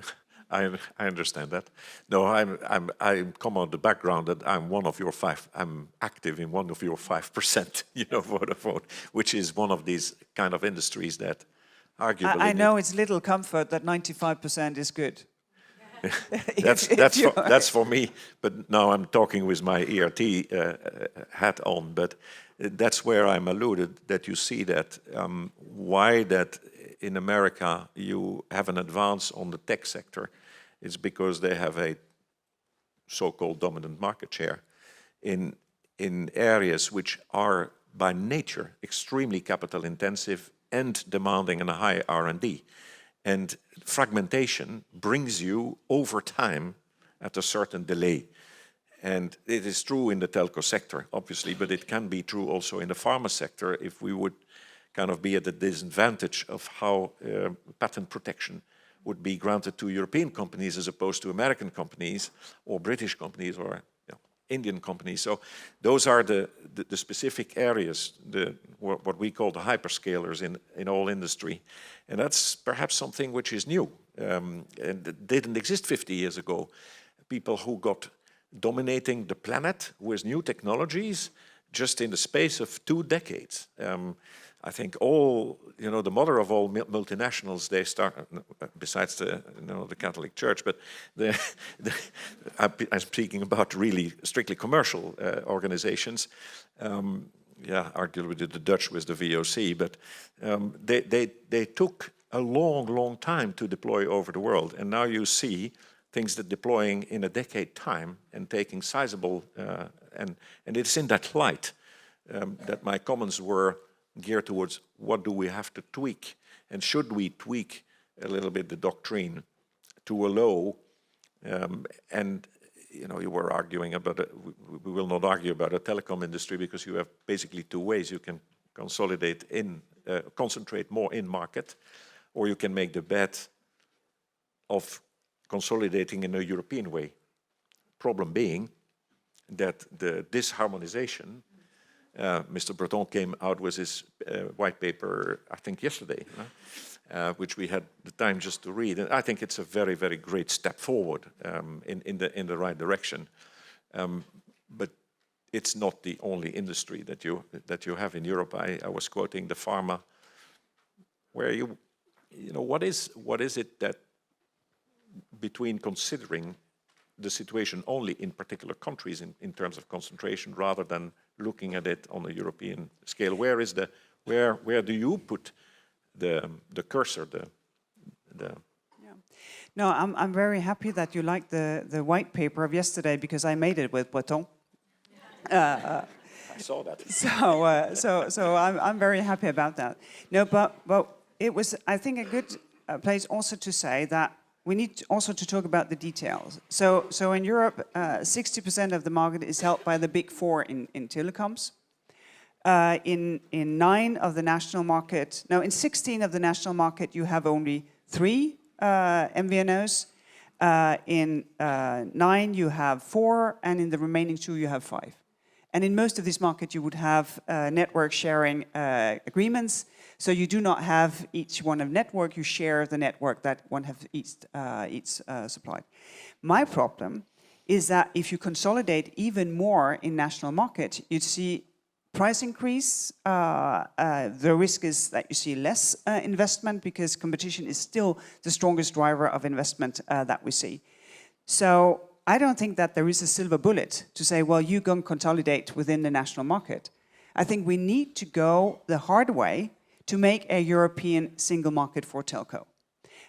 understand that. No, I come on the background that I'm one of your five. I'm active in one of your 5%, Vodafone, which is one of these kind of industries that arguably. I know it's little comfort that 95% is good. That's for me. But now I'm talking with my ERT hat on. But that's where I'm alluded that you see that why that in America you have an advance on the tech sector. It's because they have a so-called dominant market share in areas which are by nature extremely capital intensive and demanding a high R&D. And fragmentation brings you over time at a certain delay. And it is true in the telco sector, obviously, but it can be true also in the pharma sector if we would kind of be at the disadvantage of how patent protection would be granted to European companies as opposed to American companies or British companies or Indian companies. So those are the specific areas, what we call the hyperscalers in all industry. And that's perhaps something which is new and it didn't exist 50 years ago. People who got dominating the planet with new technologies just in the space of 2 decades. I think the mother of all multinationals, they start, besides the Catholic Church, but I'm speaking about really strictly commercial organizations. Arguably the Dutch with the VOC, but they took a long time to deploy over the world. And now you see things that deploying in a decade time and taking sizable, and it's in that light that my comments were geared towards what do we have to tweak, and should we tweak a little bit the doctrine to allow, and you were arguing about it, we will not argue about the telecom industry because you have basically 2 ways. You can consolidate concentrate more in market, or you can make the bet of consolidating in a European way. Problem being that the disharmonization, Mr. Breton came out with his white paper, I think yesterday, which we had the time just to read. And I think it's a very, very great step forward in the right direction. But it's not the only industry that you have in Europe. I was quoting the pharma, where what is it that between considering the situation only in particular countries in terms of concentration rather than looking at it on a European scale, where do you put the cursor? No, I'm very happy that you liked the white paper of yesterday because I made it with Breton. I saw that. So I'm very happy about that. No, but it was, I think, a good place also to say that we need also to talk about the details. So in Europe, 60% of the market is held by the big 4 in telecoms. In 9 of the national market, no, in 16 of the national market, you have only 3 MVNOs. In 9, you have 4, and in the remaining 2, you have 5. And in most of these markets, you would have network sharing agreements. So you do not have each one of network, you share the network that one have each supplied. My problem is that if you consolidate even more in national market, you see price increase. The risk is that you see less investment because competition is still the strongest driver of investment that we see. So I don't think that there is a silver bullet to say, well, you go and consolidate within the national market. I think we need to go the hard way to make a European single market for telco.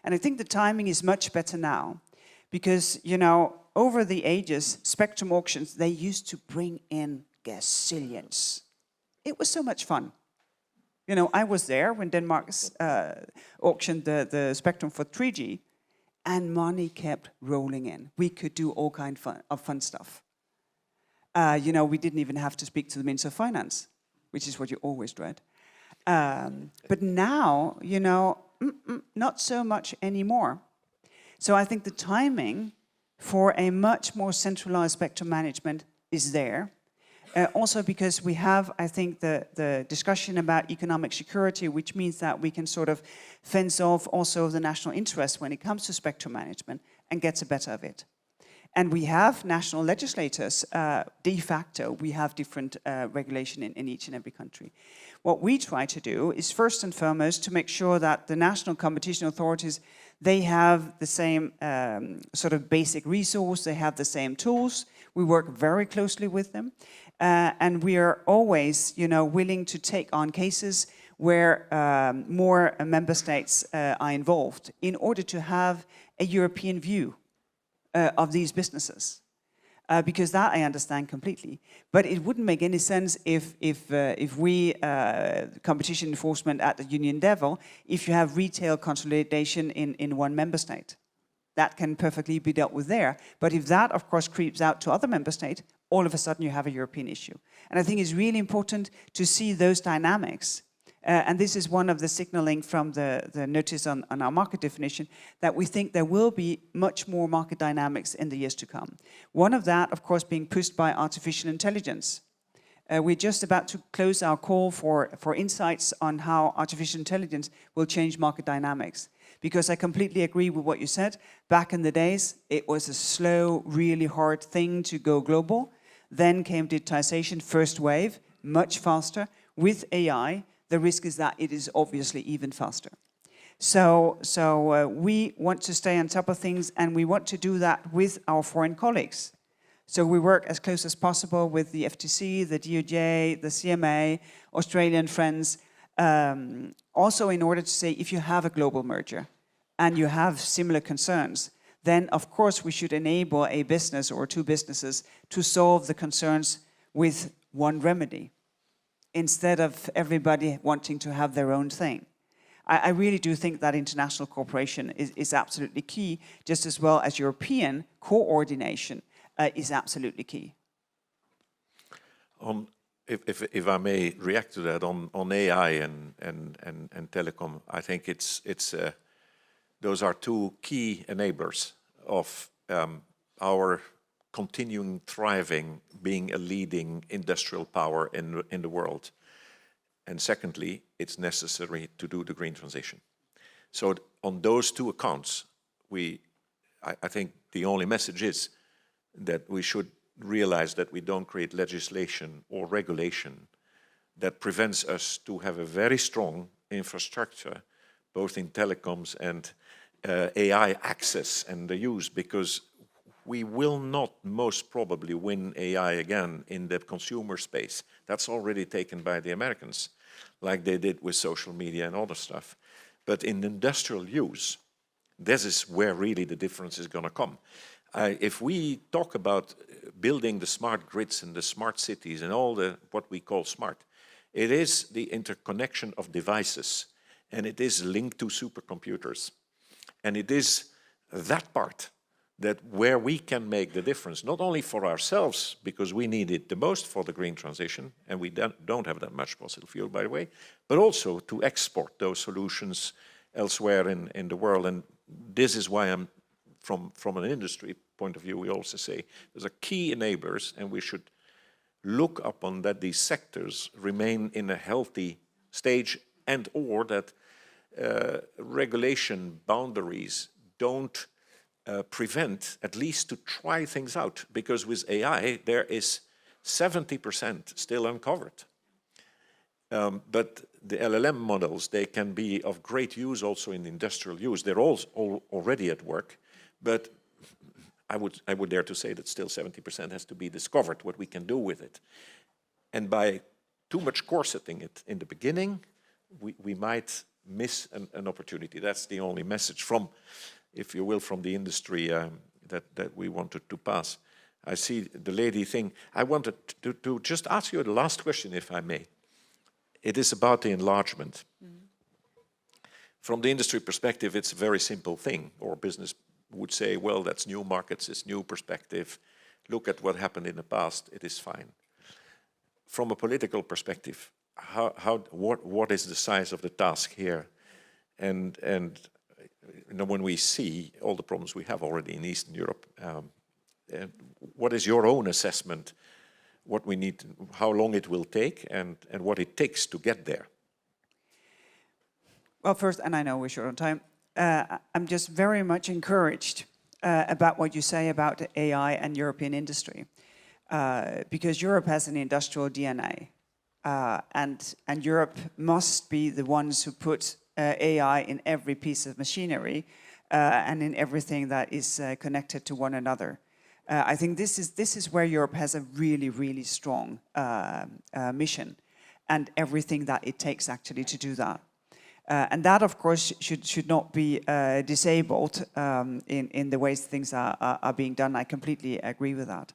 And I think the timing is much better now because, over the ages, spectrum auctions, they used to bring in gazillions. It was so much fun. I was there when Denmark auctioned the spectrum for 3G, and money kept rolling in. We could do all kinds of fun stuff. We didn't even have to speak to the Minister of Finance, which is what you always dread. But now, not so much anymore. So I think the timing for a much more centralized spectrum management is there. Also because we have, I think, the discussion about economic security, which means that we can sort of fence off also the national interest when it comes to spectrum management and get the better of it. And we have national legislators, de facto, we have different regulation in each and every country. What we try to do is first and foremost to make sure that the national competition authorities, they have the same sort of basic resource, they have the same tools. We work very closely with them. And we are always, willing to take on cases where more member states are involved in order to have a European view of these businesses. Because that I understand completely. But it wouldn't make any sense if we, competition enforcement at the union level, if you have retail consolidation in one member state. That can perfectly be dealt with there. But if that, of course, creeps out to other member states, all of a sudden you have a European issue. And I think it's really important to see those dynamics. And this is one of the signaling from the notice on our market definition, that we think there will be much more market dynamics in the years to come. One of that, of course, being pushed by artificial intelligence. We're just about to close our call for insights on how artificial intelligence will change market dynamics. Because I completely agree with what you said. Back in the days, it was a slow, really hard thing to go global. Then came digitization, first wave, much faster. With AI, the risk is that it is obviously even faster. So we want to stay on top of things, and we want to do that with our foreign colleagues. So we work as close as possible with the FTC, the DOJ, the CMA, Australian friends, also in order to say if you have a global merger and you have similar concerns, then of course we should enable a business or two businesses to solve the concerns with one remedy, instead of everybody wanting to have their own thing. I really do think that international cooperation is absolutely key, just as well as European coordination is absolutely key. If I may react to that on AI and telecom, I think those are two key enablers of our continuing thriving, being a leading industrial power in the world. And secondly, it's necessary to do the green transition. So on those two accounts, I think the only message is that we should realize that we don't create legislation or regulation that prevents us to have a very strong infrastructure, both in telecoms and AI access and the use, because we will not most probably win AI again in the consumer space. That's already taken by the Americans, like they did with social media and other stuff. But in industrial use, this is where really the difference is going to come. If we talk about building the smart grids and the smart cities and all what we call smart, it is the interconnection of devices, and it is linked to supercomputers. And it is that part that where we can make the difference, not only for ourselves, because we need it the most for the green transition, and we don't have that much fossil fuel, by the way, but also to export those solutions elsewhere in the world. And this is why I'm, from an industry point of view, we also say there's a key enablers, and we should look upon that these sectors remain in a healthy stage, and or that regulation boundaries don't prevent, at least to try things out, because with AI there is 70% still uncovered. But the LLM models, they can be of great use also in industrial use. They're all already at work, but I would dare to say that still 70% has to be discovered, what we can do with it. And by too much corseting it in the beginning, we might miss an opportunity. That's the only message from, if you will, from the industry that we wanted to pass. I see the lady thing. I wanted to just ask you the last question, if I may. It is about the enlargement. Mm-hmm. From the industry perspective, it's a very simple thing, or business would say, well, that's new markets, it's new perspective. look at what happened in the past, it is fine. From a political perspective, what is the size of the task here? And you know, when we see all the problems we have already in Eastern Europe, what is your own assessment? What we need, how long it will take, and what it takes to get there? Well, first, and I know we're short on time, I'm just very much encouraged about what you say about AI and European industry, because Europe has an industrial DNA, and Europe must be the ones who put AI in every piece of machinery and in everything that is connected to one another. I think this is where Europe has a really, really strong mission, and everything that it takes actually to do that. And that, of course, should not be disabled in the ways things are being done. I completely agree with that.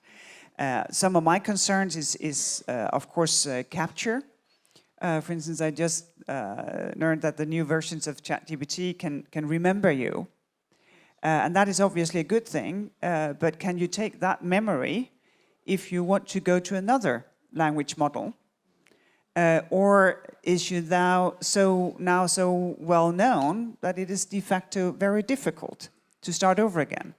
Some of my concerns is of course, capture. For instance, I just learned that the new versions of ChatGPT can remember you. And that is obviously a good thing, but can you take that memory if you want to go to another language model? Or is you now so well known that it is de facto very difficult to start over again?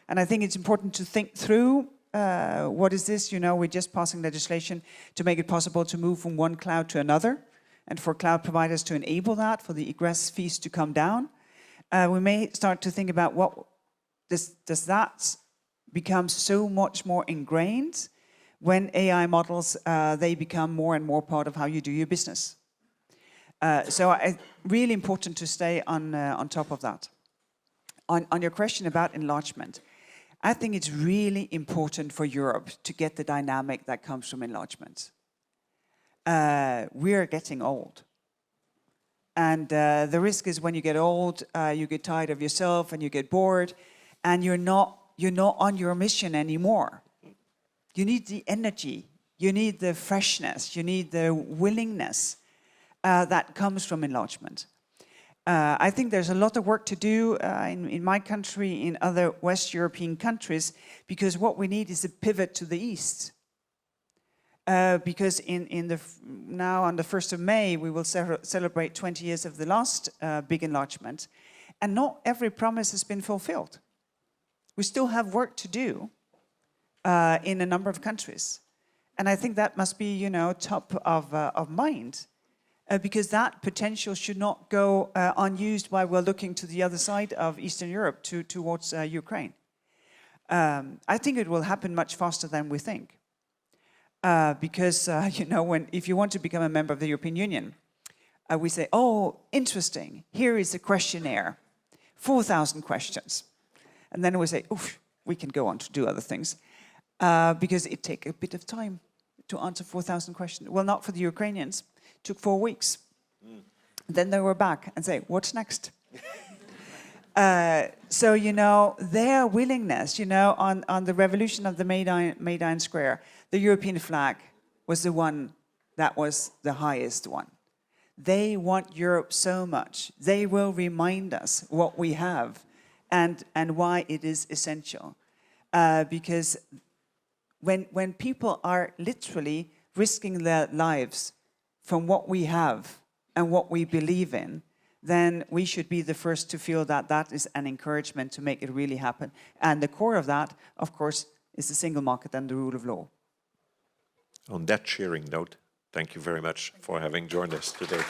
And I think it's important to think through what is this? You know, we're just passing legislation to make it possible to move from one cloud to another, and for cloud providers to enable that, for the egress fees to come down. We may start to think about what does that become so much more ingrained when AI models, they become more and more part of how you do your business. So really important to stay on top of that. On your question about enlargement, I think it's really important for Europe to get the dynamic that comes from enlargement. We are getting old. And the risk is when you get old, you get tired of yourself and you get bored, and you're not on your mission anymore. You need the energy, you need the freshness, you need the willingness that comes from enlargement. I think there's a lot of work to do in my country, in other West European countries, because what we need is a pivot to the east. Because now on the 1st of May, we will celebrate 20 years of the last big enlargement, and not every promise has been fulfilled. We still have work to do in a number of countries. And I think that must be, you know, top of mind, because that potential should not go unused while we're looking to the other side of Eastern Europe towards Ukraine. I think it will happen much faster than we think. Because, you know, if you want to become a member of the European Union, we say, oh, interesting, here is a questionnaire, 4,000 questions. And then we say, oof, we can go on to do other things. Because it takes a bit of time to answer 4,000 questions. Well, not for the Ukrainians. It took 4 weeks. Then they were back and say, what's next? So, you know, their willingness, you know, on the revolution of the Maidan Square, the European flag was the one that was the highest one. They want Europe so much. They will remind us what we have and why it is essential. Because when people are literally risking their lives from what we have and what we believe in, then we should be the first to feel that that is an encouragement to make it really happen. And the core of that, of course, is the single market and the rule of law. On that cheering note, thank you very much for having joined us today.